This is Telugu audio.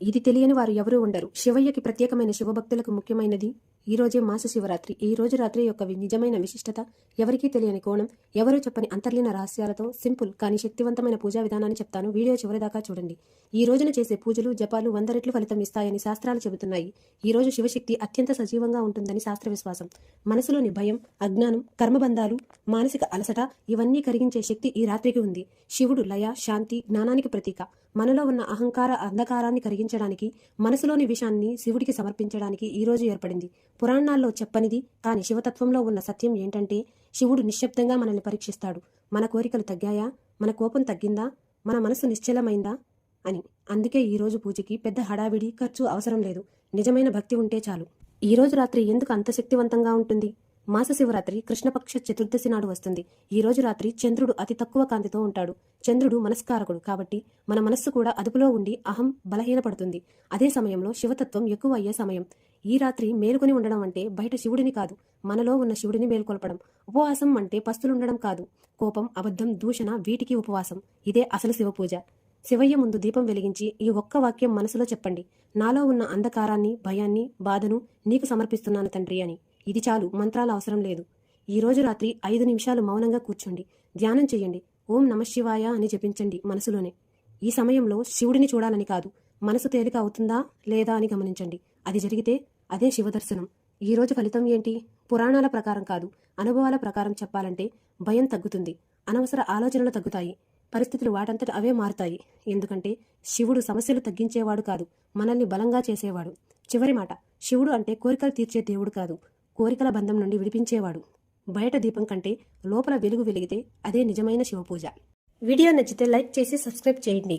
ఇది తెలియని వారు ఎవరూ ఉండరు. శివయ్యకి ప్రత్యేకమైన శివభక్తులకు ముఖ్యమైనది ఈ రోజే మాస శివరాత్రి. ఈ రోజు రాత్రి యొక్క నిజమైన విశిష్టత, ఎవరికీ తెలియని కోణం, ఎవరూ చెప్పని అంతర్లీన రహస్యాలతో సింపుల్ కానీ శక్తివంతమైన పూజా విధానాన్ని చెప్తాను. వీడియో చివరిదాకా చూడండి. ఈ రోజున చేసే పూజలు, జపాలు 100 రెట్లు ఫలితం ఇస్తాయని శాస్త్రాలు చెబుతున్నాయి. ఈ రోజు శివశక్తి అత్యంత సజీవంగా ఉంటుందని శాస్త్ర విశ్వాసం. మనసులోని భయం, అజ్ఞానం, కర్మబంధాలు, మానసిక అలసట ఇవన్నీ కరిగించే శక్తి ఈ రాత్రికి ఉంది. శివుడు లయ, శాంతి, జ్ఞానానికి ప్రతీక. మనలో ఉన్న అహంకార అంధకారాన్ని కరిగించడానికి, మనసులోని విషాన్ని శివుడికి సమర్పించడానికి ఈ రోజు ఏర్పడింది. పురాణాల్లో చెప్పనిది కానీ శివతత్వంలో ఉన్న సత్యం ఏంటంటే, శివుడు నిశ్శబ్దంగా మనల్ని పరీక్షిస్తాడు. మన కోరికలు తగ్గాయా, మన కోపం తగ్గిందా, మన మనసు నిశ్చలమైందా అని. అందుకే ఈ రోజు పూజకి పెద్ద హడావిడి, ఖర్చు అవసరం లేదు. నిజమైన భక్తి ఉంటే చాలు. ఈ రోజు రాత్రి ఎందుకు అంత శక్తివంతంగా ఉంటుంది? మాస శివరాత్రి కృష్ణపక్ష చతుర్దశి నాడు వస్తుంది. ఈ రోజు రాత్రి చంద్రుడు అతి తక్కువ కాంతితో ఉంటాడు. చంద్రుడు మనస్కారకుడు కాబట్టి మన మనస్సు కూడా అదుపులో ఉండి అహం బలహీనపడుతుంది. అదే సమయంలో శివతత్వం ఎక్కువ అయ్యే సమయం. ఈ రాత్రి మేలుకొని ఉండడం అంటే బయట శివుడిని కాదు, మనలో ఉన్న శివుడిని మేల్కొల్పడం. ఉపవాసం అంటే పస్తులుండడం కాదు. కోపం, అబద్ధం, దూషణ వీటికి ఉపవాసం. ఇదే అసలు శివ పూజ. శివయ్య ముందు దీపం వెలిగించి ఈ ఒక్క వాక్యం మనసులో చెప్పండి. నాలో ఉన్న అంధకారాన్ని, భయాన్ని, బాధను నీకు సమర్పిస్తున్నాను తండ్రి అని. ఇది చాలు, మంత్రాల అవసరం లేదు. ఈ రోజు రాత్రి 5 నిమిషాలు మౌనంగా కూర్చోండి. ధ్యానం చెయ్యండి. ఓం నమఃశివాయ అని జపించండి మనసులోనే. ఈ సమయంలో శివుడిని చూడాలని కాదు, మనసు తేలిక అవుతుందా లేదా అని గమనించండి. అది జరిగితే అదే శివదర్శనం. ఈ రోజు ఫలితం ఏంటి? పురాణాల ప్రకారం కాదు, అనుభవాల ప్రకారం చెప్పాలంటే భయం తగ్గుతుంది, అనవసర ఆలోచనలు తగ్గుతాయి, పరిస్థితులు వాటంతట అవే మారుతాయి. ఎందుకంటే శివుడు సమస్యలు తగ్గించేవాడు కాదు, మనల్ని బలంగా చేసేవాడు. చివరి మాట, శివుడు అంటే కోరికలు తీర్చే దేవుడు కాదు, కోరికల బంధం నుండి విడిపించేవాడు. బయట దీపం కంటే లోపల వెలుగు వెలిగితే అదే నిజమైన శివపూజ. వీడియో నచ్చితే లైక్ చేసి సబ్స్క్రైబ్ చేయండి.